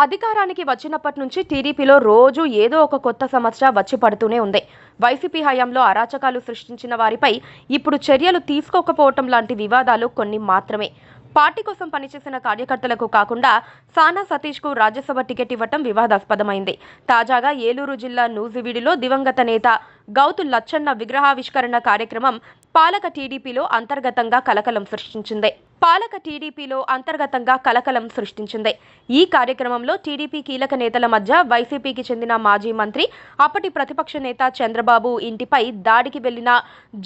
అధికారానికి వచ్చినప్పటి నుంచి టీడీపీలో రోజు ఏదో ఒక కొత్త సమస్య వచ్చి పడుతూనే ఉంది. వైసీపీ హయాంలో అరాచకాలు సృష్టించిన వారిపై ఇప్పుడు చర్యలు తీసుకోకపోవటం లాంటి వివాదాలు కొన్ని మాత్రమే. పార్టీ కోసం పనిచేసిన కార్యకర్తలకు కాకుండా సానా సతీష్కు రాజ్యసభ టికెట్ ఇవ్వటం వివాదాస్పదమైంది. తాజాగా ఏలూరు జిల్లా నూజివీడులో దివంగత నేత గౌతు లచ్చన్న విగ్రహావిష్కరణ కార్యక్రమం పాలక టీడీపీలో అంతర్గతంగా కలకలం సృష్టించింది. ఈ కార్యక్రమంలో టీడీపీ కీలక నేతల మధ్య వైసీపీకి చెందిన మాజీ మంత్రి, అప్పటి ప్రతిపక్ష నేత చంద్రబాబు ఇంటిపై దాడికి వెళ్లిన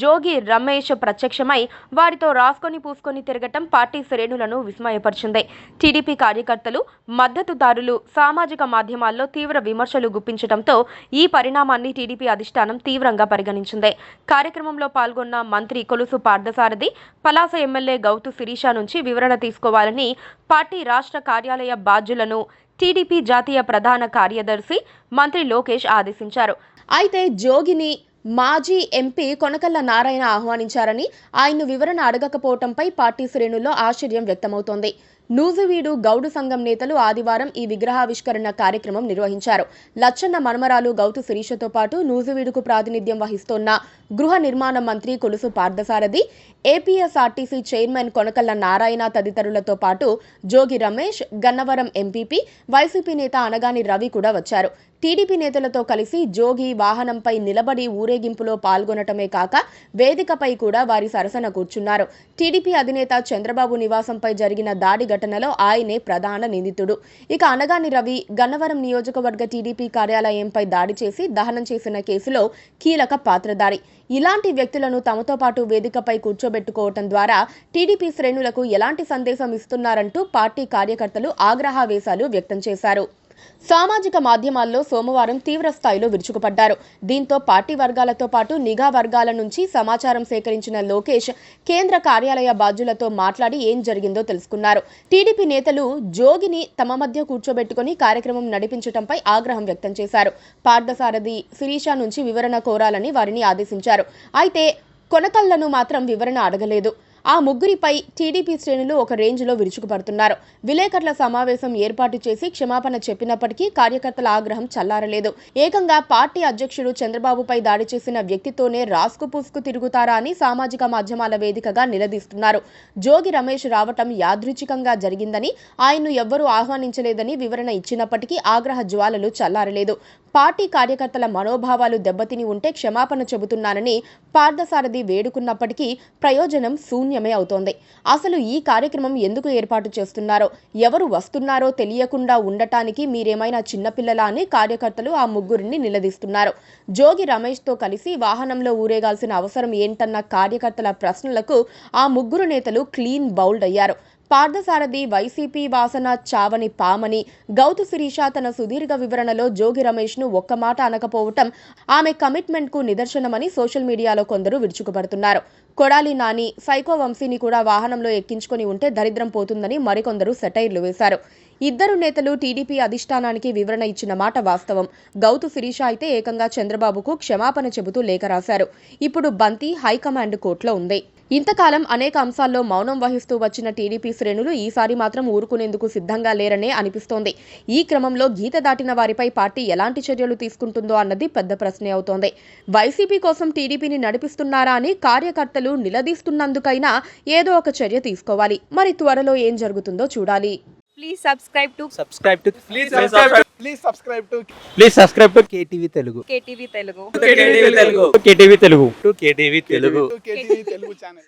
జోగి రమేష్ ప్రత్యక్షమై వారితో రాసుకొని పూసుకొని తిరగటం పార్టీ శ్రేణులను విస్మయపరిచింది. టీడీపీ కార్యకర్తలు, మద్దతుదారులు సామాజిక మాధ్యమాల్లో తీవ్ర విమర్శలు గుప్పించడంతో ఈ పరిణామాన్ని టీడీపీ అధిష్టానం తీవ్రంగా పరిగణించింది. కార్యక్రమంలో పాల్గొన్న మంత్రి కొలుసు పార్థసారథి, పలాస ఎమ్మెల్యే గౌతు శిరీష నుంచి వివరణ తీసుకోవాలని పార్టీ రాష్ట్ర కార్యాలయ బాధ్యులను టీడీపీ జాతీయ ప్రధాన కార్యదర్శి మంత్రి లోకేష్ ఆదేశించారు. అయితే జోగిని మాజీ ఎంపీ కొనకళ్ళ నారాయణ ఆహ్వానించారని, ఆయన్ను వివరణ అడగకపోవడంపై పార్టీ శ్రేణుల్లో ఆశ్చర్యం వ్యక్తమవుతోంది. నూజివీడు గౌడు సంఘం నేతలు ఆదివారం ఈ విగ్రహావిష్కరణ కార్యక్రమం నిర్వహించారు. లచ్చన్న మనుమరాలు గౌతు శిరీషతో పాటు నూజివీడుకు ప్రాతినిధ్యం వహిస్తోన్న గృహ నిర్మాణ మంత్రి కొలుసు పార్థసారథి, ఏపీఎస్ఆర్టీసీ చైర్మన్ కొనకళ్ళ నారాయణ తదితరులతో పాటు జోగి రమేష్, గన్నవరం ఎంపీపీ, వైసీపీ నేత అనగాని రవి కూడా వచ్చారు. టీడీపీ నేతలతో కలిసి జోగి వాహనంపై నిలబడి ఊరేగింపులో పాల్గొనటమే కాక వేదికపై కూడా వారి సరసన కూర్చున్నారు. టీడీపీ అధినేత చంద్రబాబు నివాసంపై జరిగిన దాడి ఘటనలో ఆయనే ప్రధాన నిందితుడు. ఇక అనగాని రవి గన్నవరం నియోజకవర్గ టీడీపీ కార్యాలయంపై దాడి చేసి దహనం చేసిన కేసులో కీలక పాత్రధారి. ఇలాంటి వ్యక్తులను తమతో పాటు వేదికపై కూర్చోబెట్టుకోవటం ద్వారా టీడీపీ శ్రేణులకు ఎలాంటి సందేశం ఇస్తున్నారంటూ పార్టీ కార్యకర్తలు ఆగ్రహావేశాలు వ్యక్తం చేశారు. సామాజిక మాధ్యమాల్లో సోమవారం తీవ్ర స్థాయిలో విరుచుకుపడ్డారు. దీంతో పార్టీ వర్గాలతో పాటు నిఘా వర్గాల నుంచి సమాచారం సేకరించిన లోకేష్ కేంద్ర కార్యాలయ బాధ్యులతో మాట్లాడి ఏం జరిగిందో తెలుసుకున్నారు. టీడీపీ నేతలు జోగిని తమ మధ్య కూర్చోబెట్టుకుని కార్యక్రమం నడిపించడంపై ఆగ్రహం వ్యక్తం చేశారు. పార్థసారథి, శిరీష నుంచి వివరణ కోరాలని వారిని ఆదేశించారు. అయితే కొనకళ్లను మాత్రం వివరణ అడగలేదు. ఆ ముగ్గురిపై టీడీపీ శ్రేణులు ఒక రేంజ్లో విరుచుకుపడుతున్నారు. విలేకరుల సమావేశం ఏర్పాటు చేసి క్షమాపణ చెప్పినప్పటికీ కార్యకర్తల ఆగ్రహం చల్లారలేదు. ఏకంగా పార్టీ అధ్యక్షుడు చంద్రబాబుపై దాడి చేసిన వ్యక్తితోనే రాసుకు పూసుకు తిరుగుతారా అని సామాజిక మాధ్యమాల వేదికగా నిలదీస్తున్నారు. జోగి రమేష్ రావటం యాదృచ్ఛికంగా జరిగిందని, ఆయన్ను ఎవ్వరూ ఆహ్వానించలేదని వివరణ ఇచ్చినప్పటికీ ఆగ్రహ జ్వాలలు చల్లారలేదు. పార్టీ కార్యకర్తల మనోభావాలు దెబ్బతిని ఉంటే క్షమాపణ చెబుతున్నానని పార్థసారథి వేడుకున్నప్పటికీ ప్రయోజనం శూన్యమే అవుతోంది. అసలు ఈ కార్యక్రమం ఎందుకు ఏర్పాటు చేస్తున్నారో, ఎవరు వస్తున్నారో తెలియకుండా ఉండటానికి మీరేమైనా చిన్నపిల్లలా అని కార్యకర్తలు ఆ ముగ్గురిని నిలదీస్తున్నారు. జోగి రమేష్తో కలిసి వాహనంలో ఊరేగాల్సిన అవసరం ఏంటన్న కార్యకర్తల ప్రశ్నలకు ఆ ముగ్గురు నేతలు క్లీన్ బౌల్డ్ అయ్యారు. పార్థసారథి వైసీపీ వాసన చావని పామని, గౌతు శిరీష తన సుదీర్ఘ వివరణలో జోగి రమేష్ను ఒక్క మాట అనకపోవటం ఆమె కమిట్మెంట్కు నిదర్శనమని సోషల్ మీడియాలో కొందరు విరుచుకుపడుతున్నారు. కొడాలి నాని, సైకో వంశీని కూడా వాహనంలో ఎక్కించుకొని ఉంటే దరిద్రం పోతుందని మరికొందరు సెటైర్లు వేశారు. ఇద్దరు నేతలు టీడీపీ అధిష్టానానికి వివరణ ఇచ్చిన మాట వాస్తవం. గౌతు శిరీష అయితే ఏకంగా చంద్రబాబుకు క్షమాపణ చెబుతూ లేఖ రాశారు. ఇప్పుడు బంతి హైకమాండ్ కోర్టులో ఉంది. ఇంతకాలం అనేక అంశాల్లో మౌనం వహిస్తూ వచ్చిన టీడీపీ శ్రేణులు ఈసారి మాత్రం ఊరుకునేందుకు సిద్ధంగా లేరనే అనిపిస్తోంది. ఈ క్రమంలో గీత దాటిన వారిపై పార్టీ ఎలాంటి చర్యలు తీసుకుంటుందో అన్నది పెద్ద ప్రశ్నే అవుతోంది. వైసీపీ కోసం టీడీపీని నడిపిస్తున్నారా అని కార్యకర్తలు నిలదీస్తున్నందుకైనా ఏదో ఒక చర్య తీసుకోవాలి. మరి త్వరలో ఏం జరుగుతుందో చూడాలి. Please subscribe to KTV Telugu. KTV Telugu. KTV Telugu channel.